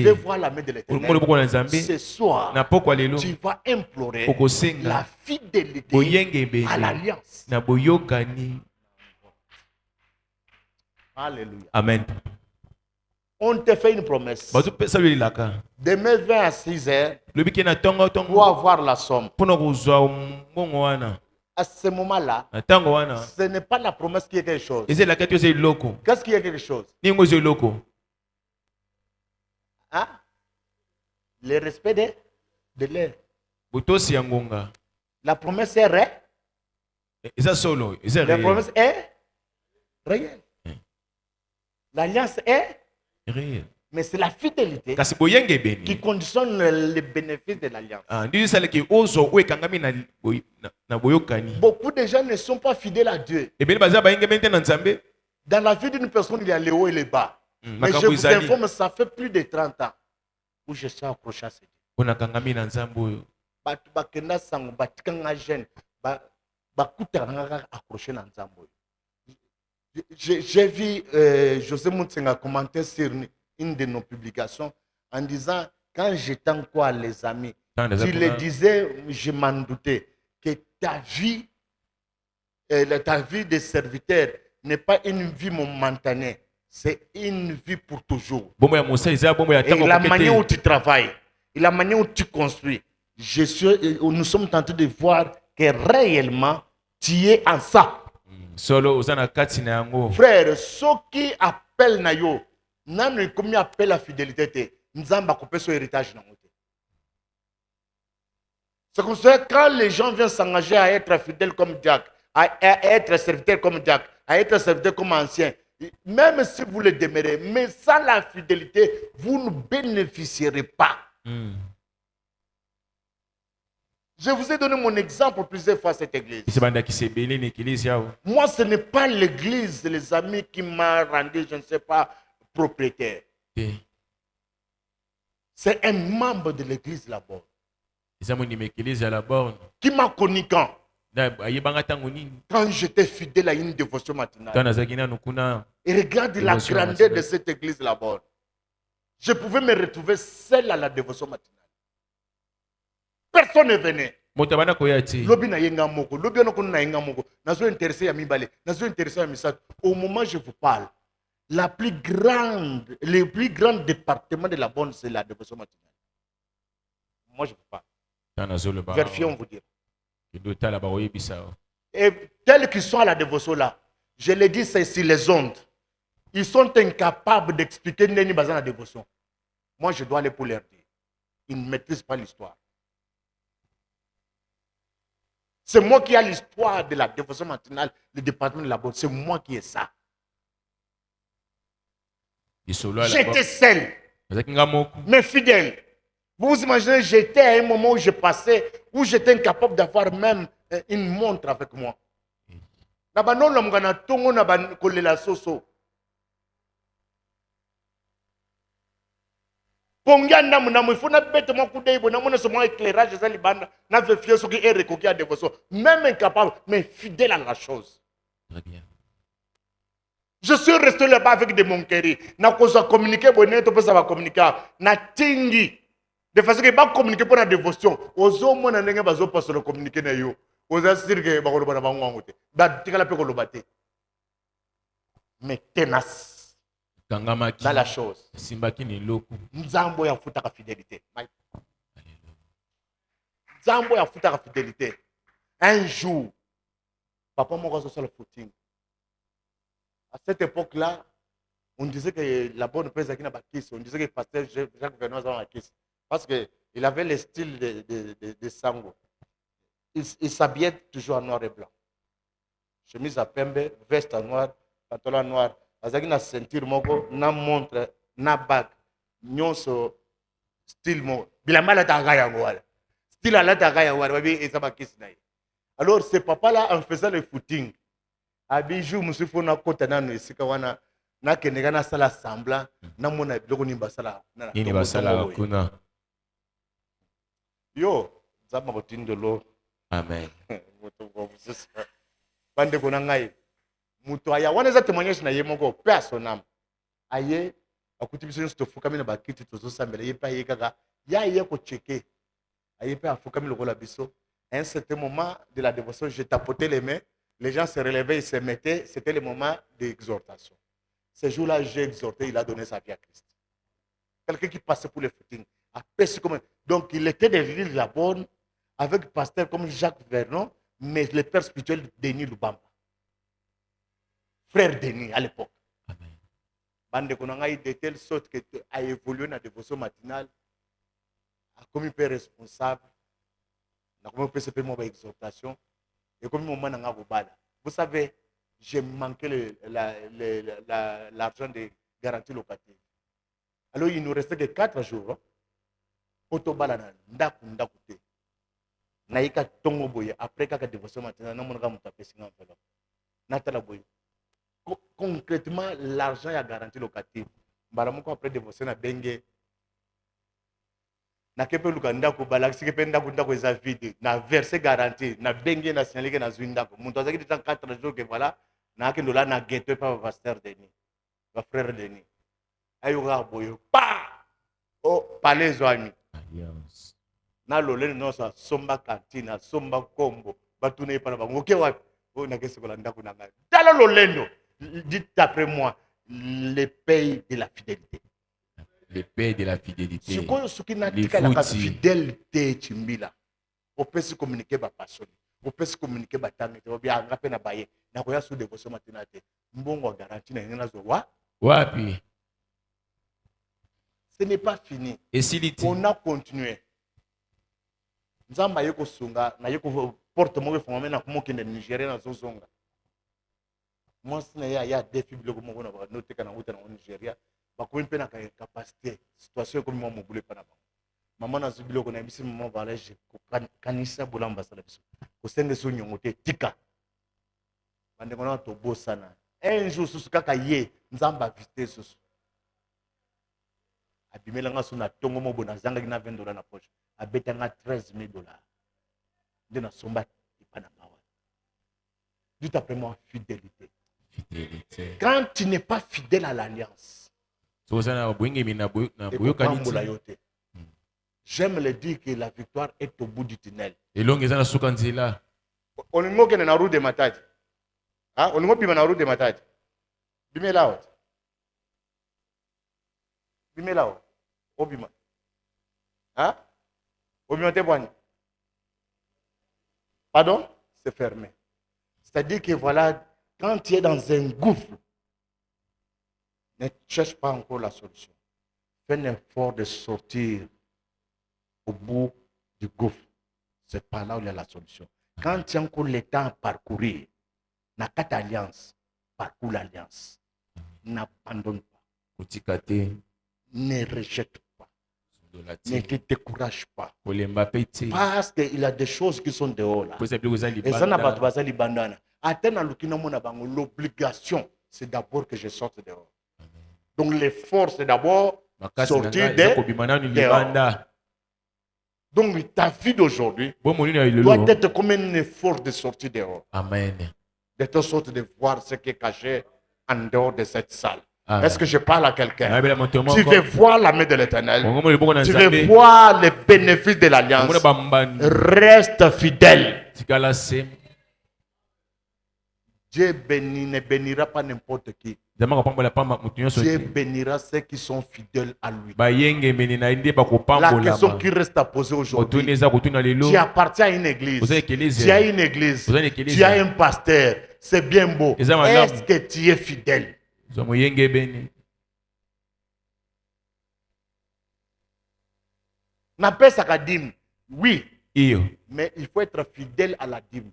veux voir la main de l'Éternel. Ce soir, tu vas implorer la fidélité à l'alliance. Alléluia. Amen. On te fait une promesse. Demain 20 à 6 heures, pour avoir la somme. À ce moment-là, ce n'est pas la promesse qui est quelque chose. Qu'est-ce qui est quelque chose? Hein? Le respect de l'air. La promesse est réelle. La promesse est réelle. L'alliance est réel. Mais c'est la fidélité qui conditionne les bénéfices de l'alliance. Beaucoup de gens ne sont pas fidèles à Dieu. Dans la vie d'une personne, il y a le haut et le bas. Mais je vous informe, ça fait plus de 30 ans où je suis accroché à ce Dieu. J'ai vu José Moutsenga commenter sur une de nos publications en disant, quand j'étais en quoi les amis, tu le disais, je m'en doutais, que ta vie de serviteur n'est pas une vie momentanée, c'est une vie pour toujours. Et la manière où tu travailles, et la manière où tu construis, nous sommes tentés de voir que réellement, tu es en ça. Frère, ceux qui appellent Nayo, n'ont comme appelle la fidélité, Nzamba couper son héritage. C'est comme ça quand les gens viennent s'engager à être fidèles comme Jack, à être serviteurs comme Jack, à être serviteurs comme anciens, même si vous le demeurez, mais sans la fidélité, vous ne bénéficierez pas. Je vous ai donné mon exemple plusieurs fois à cette église. Moi, ce n'est pas l'église, les amis, qui m'a rendu, je ne sais pas, propriétaire. C'est un membre de l'église là-bas. Qui m'a connu quand? Quand j'étais fidèle à une dévotion matinale. Et regarde la grandeur de cette église là-bas. Je pouvais me retrouver seul à la dévotion matinale. Personne ne venait. Au moment où je vous parle, le plus grand département de la bonne, c'est la dévotion matinale. Moi, je vous parle. Vérifiez, on vous dira. Et tels qu'ils sont à la dévotion là, je l'ai dit, c'est sur les ondes. Ils sont incapables d'expliquer Neni Bazan la dévotion. Moi, je dois aller pour leur dire. Ils ne maîtrisent pas l'histoire. C'est moi qui ai l'histoire de la dévotion matinale, le département de la bonne. C'est moi qui ai ça. J'étais seul, mais fidèle. Vous vous imaginez, j'étais à un moment où je passais, où j'étais incapable d'avoir même une montre avec moi. Même incapable, mais fidèle à la chose. Très bien. Je suis resté là-bas avec de mon chéri. Na kosa communiquer bonnet, to ça va communiquer. Na tingi. De façon que ba communiquer pour la dévotion. Ozo mona ndenge bazo passe le communiquer na yo. Oza sir que ba ko ba bango ngote. Ba tikala pe ko lobate. Mais tenace. Dans la chose. Simbaki ni loku. Nzambo ya futa ka fidélité. Nzambo ya futa ka fidélité. Un jour, papa m'a reçu sur le footing. À cette époque-là, on disait que la bonne presse qui n'a pas kiss. On disait que le pasteur Jacques Vernois a kiss. Parce qu'il avait le style de Sango. Il s'habillait toujours en noir et blanc. Chemise à pembe, veste en noir, pantalon noir. Azaki na ceinture moko, na montre, na bague. Nyonso style mo. Bilamba la tagaya ngwala. Style la tagaya ngwala. Babi ezaba kiss na. Alors ce papa-là, en faisant le footing, abiju musifu na kota nanu esika wana na kenega na sala semblant na mona biloko ni basala na ni basala kuna yo zama kotindolo amen moto ko bususa bande kona ngai muto aya wana za témoignage na ye moko personnel aye akuti biso sto fukami na bakiti tozo sambela ye pa ye kaka ya ye ko checker aye pa fukami lokola biso. À un certain moment de la dévotion, je tapotais les mains. Les gens se relevaient, ils se mettaient. C'était le moment d'exhortation. Ce jour-là, j'ai exhorté, il a donné sa vie à Christ. Quelqu'un qui passait pour le footing. Donc, il était devenu la bonne avec pasteur comme Jacques Vernon, mais le père spirituel Denis Lubamba. Frère Denis à l'époque. Bande Konangaï de telle sorte que a évolué dans la dévotion matinale, a comme un père responsable. Comme PCP, mon exhortation, et comme mon man vous savez, j'ai manqué l'argent de garantie locative. Alors il nous restait que 4 jours. Autobalana, ndaku ndakute. Naïka tongo boye, après kaka dévotion maintenant, na monaka mutape singa enveloppe. Natala boye. Concrètement, l'argent est garantie locative. Baramoko après dévotion na bengue. Na kepe luka ndako balaki kepe ndako eza vide na verset garanti na bengi na signalé que na zwindako muntu azaki dit 4 jours que voilà na ke ndola na ghetto pa pasteur Denis va frère Denis ayo ga boyo pa o palais zoami na lolene no sa somba kantina somba kombo batune pa ba ngoke wapi o na kese kola ndako na ngai tala lolendo dit d'après moi les pays de la fidélité. Les paix de la fidélité. Ce qui n'a pas fidélité, Chimbila. On peut se communiquer par passion. On peut se communiquer par temps. On peut se communiquer par temps. On peut se communiquer par temps. Ce n'est pas fini. Et si on a continué. Nous avons eu un porte-monnaie formé dans le Nigeria dans son zonga. Moi, il y a des filles qui ont noté qu'en Nigeria. Bakomi pe na capacité situation comme moi mo boule pa na bango maman na zubilo ko na bisi maman valage ko kanisa bolamba sala biso ko sende so nyongo te tika bande ko na to bosana un jour susu kaka ye nzamba vite susu abimela nga so na tongo mo bona zanga na $20 na poche abetanga 13 000 $. De na somba ipananga. Dites après moi fidélité. Fidélité. Quand tu n'es pas fidèle à l'alliance, j'aime le dire que la victoire est au bout du tunnel. On est na route de Matadi. Ah, on est na route de Matadi. Bime là. Bime là. Obima. Hein? Obima te boani. Pardon? C'est fermé. C'est-à-dire que voilà, quand tu es dans un gouffre, ne cherche pas encore la solution. Fais l'effort de sortir au bout du gouffre. C'est par là où il y a la solution. Quand tu as encore le temps à parcourir, n'a pas d'alliance, parcours l'alliance. N'abandonne pas. Ne rejette pas. Ne te décourage pas. Parce qu'il y a des choses qui sont dehors là. Et ça n'a pas de bandana. L'obligation, c'est d'abord que je sorte dehors. Donc l'effort, c'est d'abord sortir dehors. Donc ta vie d'aujourd'hui doit être comme un effort de sortir dehors. Amen. De telle sorte de voir ce qui est caché en dehors de cette salle. Est-ce que je parle à quelqu'un? Tu veux voir la main de l'Éternel. Tu veux voir les bénéfices de l'alliance. Reste fidèle. Dieu ne bénira pas n'importe qui. Dieu bénira ceux qui sont fidèles à lui. La question qui reste à poser aujourd'hui, tu appartiens à une église, tu as une église, tu as un pasteur, c'est bien beau. Est-ce que tu es fidèle? N'appelle ça la dîme, oui, mais il faut être fidèle à la dîme.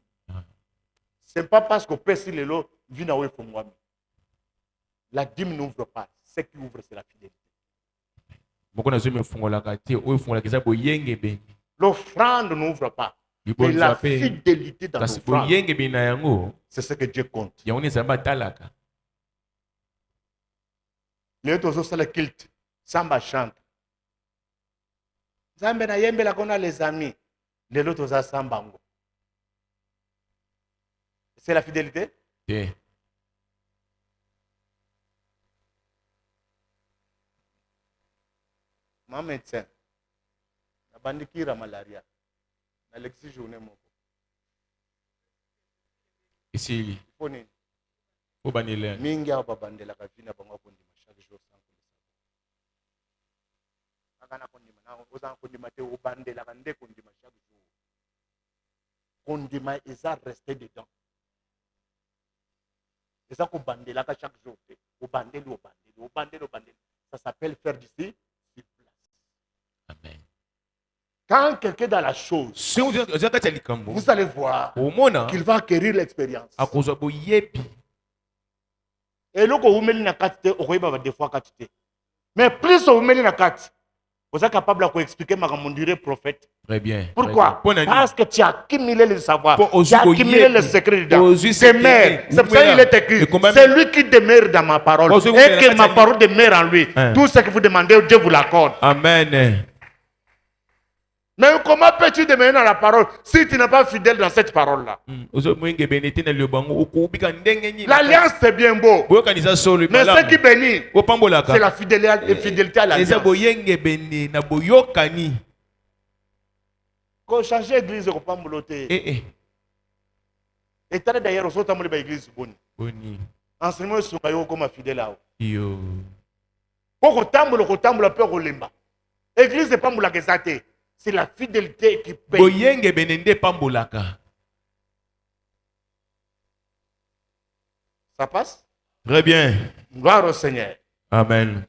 Ce n'est pas parce qu'on peut si les lots viennent à moi. La dîme n'ouvre pas. Ce qui ouvre, c'est la fidélité. L'offrande n'ouvre pas. Mais la fidélité dans l'offrande, c'est ce que Dieu compte. Les autres sont le culte. Samba chante. Zambe na yembe la kona les amis. Les autres sont sambango. C'est la fidélité? Yeah. Mon médecin, na bandikira malaria. Na lexi journée moko. Ici. Poni. Au banile. Mingi aba bandela ka vina bango kondima chaque jour sans que ça. Akana kondima na ozan kondima te o bandela ka nde kondima chaque jour. Kondima eza rester dedans. C'est ça qu'on bandela chaque jour. Au bandel. Ça s'appelle faire d'ici sur place. Amen. Quand quelqu'un est dans la chose, vous allez voir qu'il va acquérir l'expérience. Et là, vous mettez na carte, vous voyez des fois carte. Mais plus vous mettez na carte, vous êtes capable d'expliquer ma dirait prophète. Très bien. Pourquoi? Parce que tu as accumulé le savoir, tu as accumulé le secret dedans. C'est pour ça qu'il est écrit. C'est lui qui demeure dans ma parole. Et que ma parole demeure en lui. Tout ce que vous demandez, Dieu vous l'accorde. Amen. Mais comment peux-tu demeurer dans la parole si tu n'es pas fidèle dans cette parole-là? L'alliance, c'est bien beau. Mais ce qui bénit, c'est la fidélité à l'alliance. Quand changer l'église, on peut m'bloquer. Et d'ailleurs, on saute à l'église. Enseignement sur le comme fidèle. Pour qu'on tamboule, peur au limba. L'église n'est pas moula que ça. C'est la fidélité qui paye. Ça passe? Très bien. Gloire au Seigneur. Amen.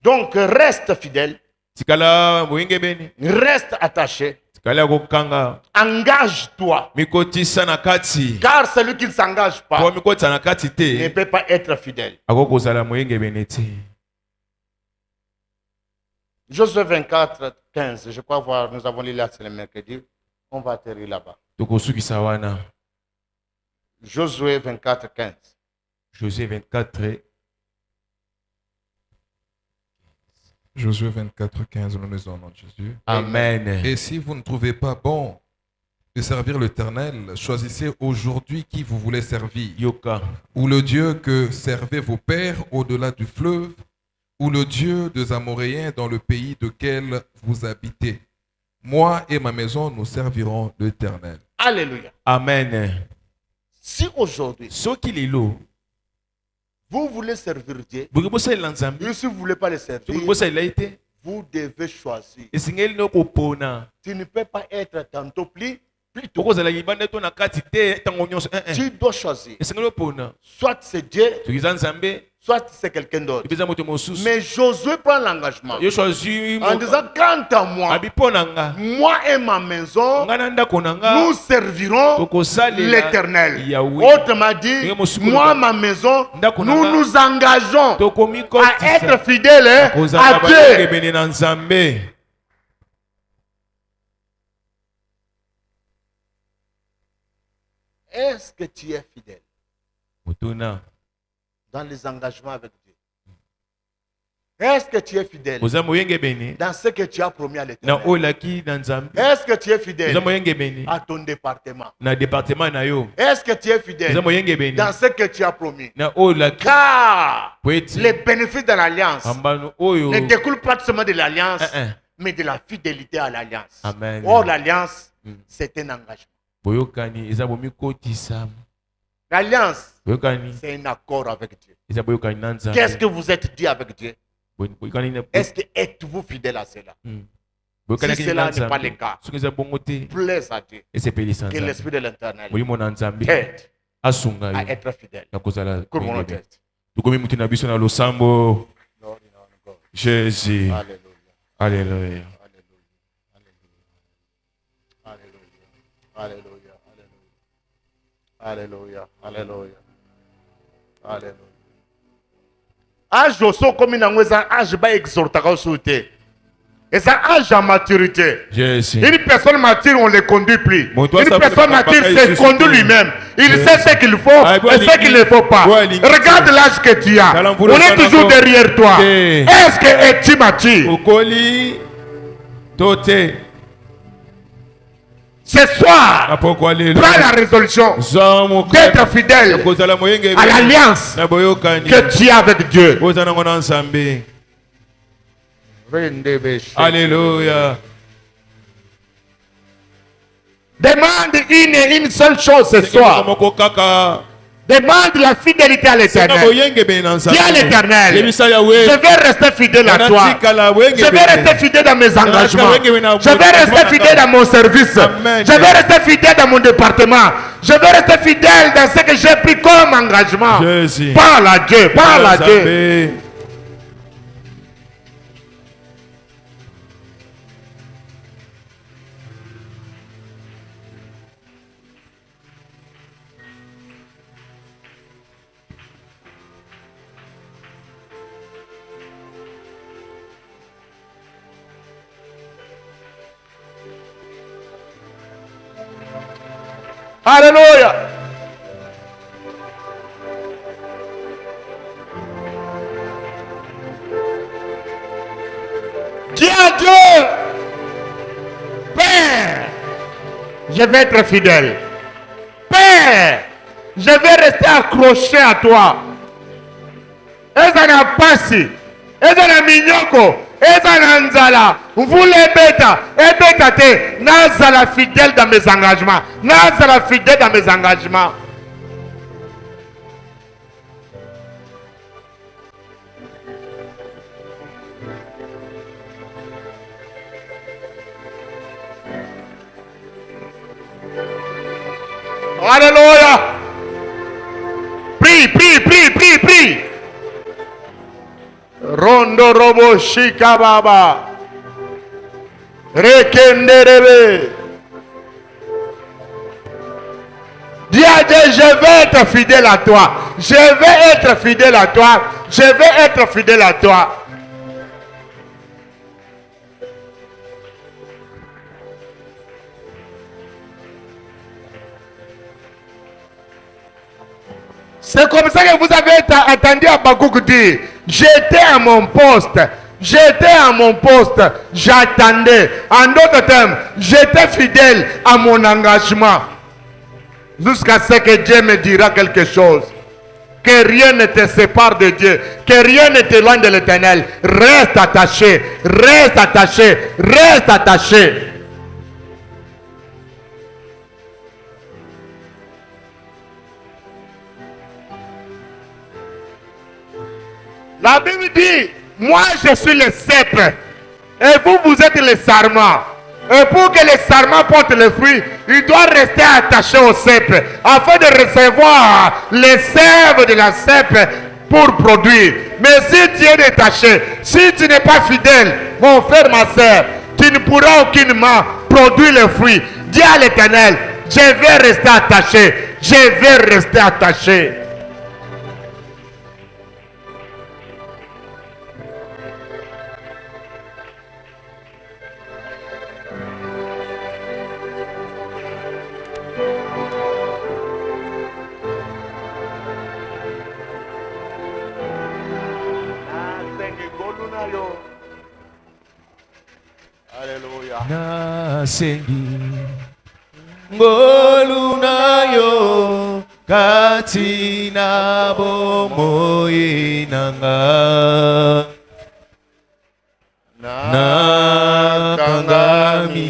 Donc reste fidèle. Reste attaché. Engage-toi. Car celui qui ne s'engage pas ne peut pas être fidèle. Josué 24, 15. Je crois voir, nous avons lu là, c'est le mercredi. On va atterrir là-bas. Josué 24, 15. Josué 24. Josué 24, 15, nous lisons au nom de Jésus. Amen. Et si vous ne trouvez pas bon de servir l'Éternel, choisissez aujourd'hui qui vous voulez servir. Yoka. Ou le Dieu que servaient vos pères au-delà du fleuve, ou le Dieu des Amoréens dans le pays duquel vous habitez. Moi et ma maison, nous servirons l'Éternel. Alléluia. Amen. Si aujourd'hui, Ce qu'il est là, vous voulez servir Dieu, vous et si vous ne voulez pas le servir, vous devez choisir. Tu ne peux pas être tantôt plus tôt. Tu dois choisir. Soit c'est Dieu, soit c'est quelqu'un d'autre. Mais Josué prend l'engagement en disant, quant à moi et ma maison, nous servirons l'Éternel. Autrement dit, moi, ma maison, nous nous engageons à être fidèles à Dieu. Est-ce que tu es fidèle dans les engagements avec Dieu? Est-ce que tu es fidèle dans ce que tu as promis à l'Éternel? Est-ce que tu es fidèle à ton département? Est-ce que tu es fidèle dans ce que tu as promis? Car les bénéfices de l'alliance ne découlent pas seulement de l'alliance, mais de la fidélité à l'alliance. Or, l'alliance, c'est un engagement. L'alliance, c'est un accord avec Dieu. Qu'est-ce que vous êtes dit avec Dieu? Est-ce que êtes-vous fidèle à cela? Si cela n'est pas le cas, plaise à Dieu. Que l'Esprit de l'Éternel t'aide à être fidèle. Courbons nos têtes. Jésus. Alléluia. Alléluia. Alléluia. Alléluia. Alléluia. Âge aussi comme une âge bas exhortation. Et ça âge à maturité. Une personne mature, on ne le conduit plus. Une personne mature se conduit lui-même. Il sait ce qu'il faut et ce qu'il ne faut pas. Regarde l'âge que tu as. On est toujours derrière toi. Est-ce que es-tu mature? Ce soir, prends la résolution d'être fidèle à l'alliance que tu as avec Dieu. Alléluia. Demande une seule chose ce soir. Demande la fidélité à l'Éternel. Dis à l'Éternel, je vais rester fidèle à toi. Je vais rester fidèle dans mes engagements. Je vais rester fidèle dans mon service. Je vais rester fidèle dans mon département. Je vais rester fidèle dans ce que j'ai pris comme engagement. Parle à Dieu, parle à Dieu. Alléluia. Dis à Dieu, Père, je vais être fidèle. Père, je vais rester accroché à toi. Ezana pasi, ezana minyoko, ezana nzala, voulez bêta, et bêta te, nazala fidèle dans mes engagements, nazala fidèle dans mes engagements. Alléluia. Prie, prie, prie, prie, prie. Rondo robo shikababa. Rekenderebe. Dis à Dieu, je vais être fidèle à toi. Je vais être fidèle à toi. Je vais être fidèle à toi. C'est comme ça que vous avez attendu à Habakkuk dire, j'étais à mon poste, J'étais à mon poste, j'attendais. En d'autres termes, j'étais fidèle à mon engagement. Jusqu'à ce que Dieu me dira quelque chose. Que rien ne te sépare de Dieu. Que rien ne t'éloigne de l'Éternel. Reste attaché. Reste attaché. Reste attaché. La Bible dit, moi je suis le cep. Et vous, vous êtes le sarment. Et pour que le sarment porte le fruit, il doit rester attaché au cep afin de recevoir les sèves de la cep pour produire. Mais si tu es détaché, si tu n'es pas fidèle, mon frère, ma soeur, tu ne pourras aucunement produire le fruit. Dis à l'Éternel, je vais rester attaché. Je vais rester attaché. Alléluia. Nasengi ngolunayo katina bomoi nanga nakangami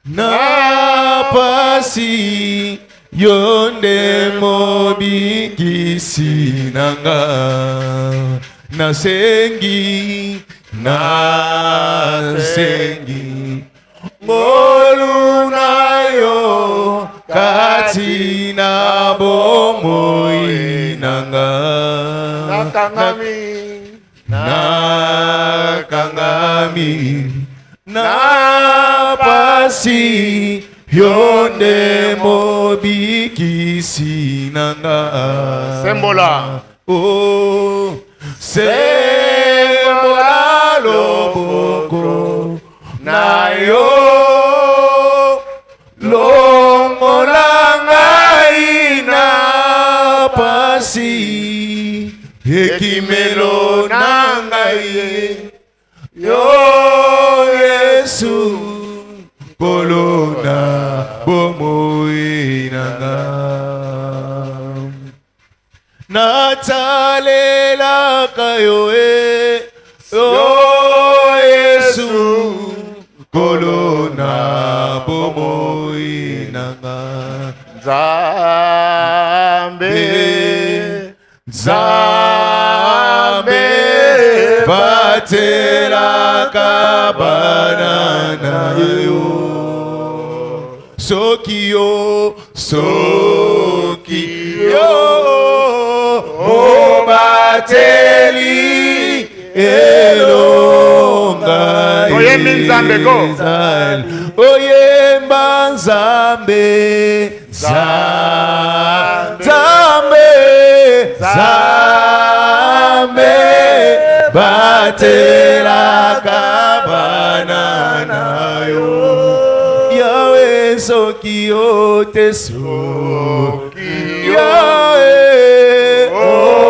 napasi yonde mobikisi nanga nasengi nasengi ngolunayo katina bomoi nanga nakangami napasi yonde mobikisi nanga Sembola. Oh, sembola loboko na yo longola ngai na pasi ekimelo na ngai yo Yesu kolona bomoi nanga natalela kayo yo Yesu kolona bomoi nanga Nzambe Nzambe batela kabana na yo Sokio obateli elonga Oyemba Nzambe go. Oyemba Nzambe Nzambe Nzambe batela kabana na yo Yahweh Sokio te Sokio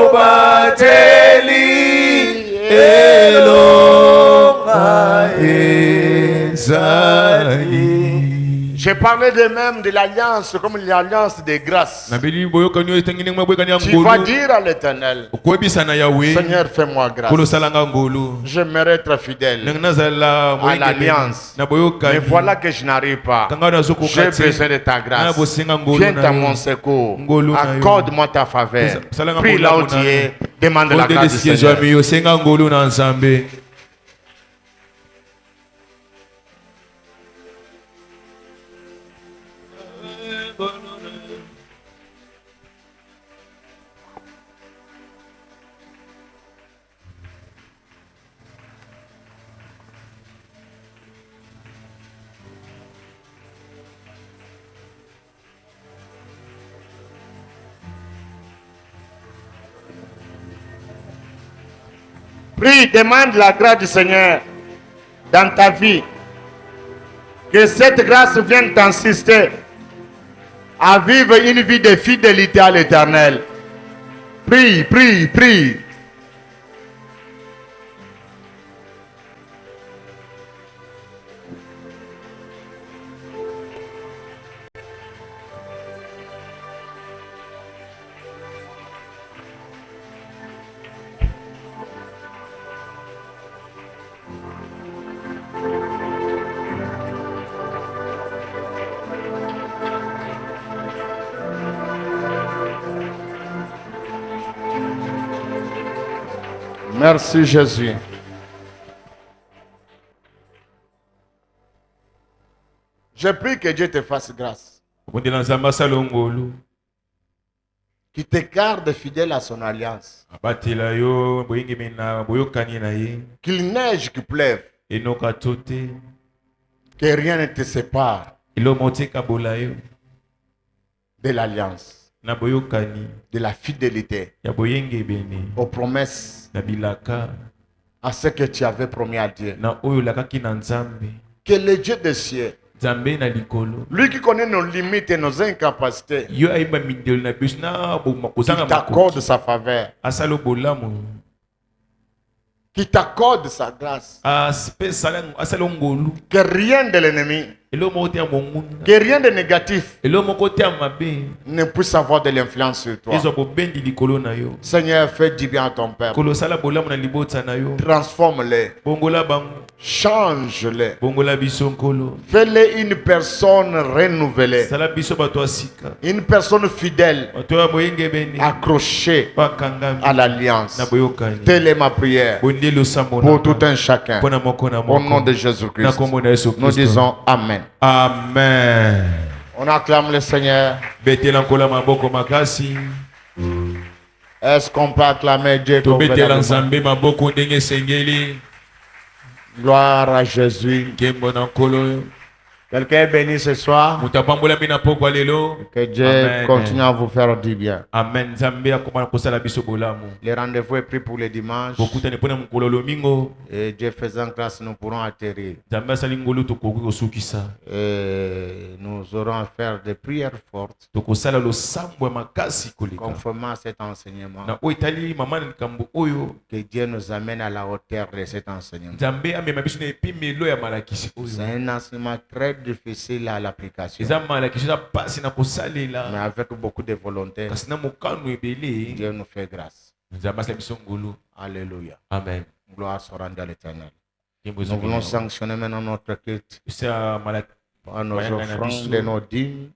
obateli elonga ezali. J'ai parlé de même de l'alliance comme l'alliance des grâces. Tu vas dire à l'Éternel, Seigneur, fais-moi grâce. J'aimerais être fidèle à l'alliance. Mais voilà que je n'arrive pas. J'ai besoin de ta grâce. Viens à mon secours. Accorde-moi ta faveur. Prie là où tu es. Demande la grâce du Seigneur. Prie, demande la grâce du Seigneur dans ta vie. Que cette grâce vienne t'insister à vivre une vie de fidélité à l'Éternel. Prie, prie, prie. Merci Jésus. Je prie que Dieu te fasse grâce. Qui te garde fidèle à son alliance. Qu'il neige, qu'il pleuve. Que rien ne te sépare de l'alliance, de la fidélité, aux promesses, à ce que tu avais promis à Dieu. Que le Dieu des cieux, lui qui connaît nos limites et nos incapacités, qu'il t'accorde sa faveur, qu'il t'accorde sa grâce, que rien de l'ennemi, que rien de négatif ne puisse avoir de l'influence sur toi. Seigneur, fais du bien à ton peuple. Transforme-les. Change-les. Fais-les une personne renouvelée. Une personne fidèle, accrochée à l'alliance. Telle est ma prière pour tout un chacun. Au nom de Jésus-Christ, nous disons Amen. Amen. On acclame le Seigneur. Est-ce qu'on peut acclamer Dieu? Gloire à Jésus. Quelqu'un est béni ce soir. Que Dieu continue à vous faire du bien. Amen. Le rendez-vous est pris pour le dimanche. Et Dieu faisant grâce, nous pourrons atterrir. Et nous aurons à faire des prières fortes conformément à cet enseignement. Que Dieu nous amène à la hauteur de cet enseignement. C'est un enseignement très difficile à l'application, mais avec beaucoup de volonté, Dieu nous fait grâce. Alléluia. Amen. Gloire soit rendue à l'Éternel. Nous voulons sanctionner maintenant notre culte par nos offrandes et nos dîmes.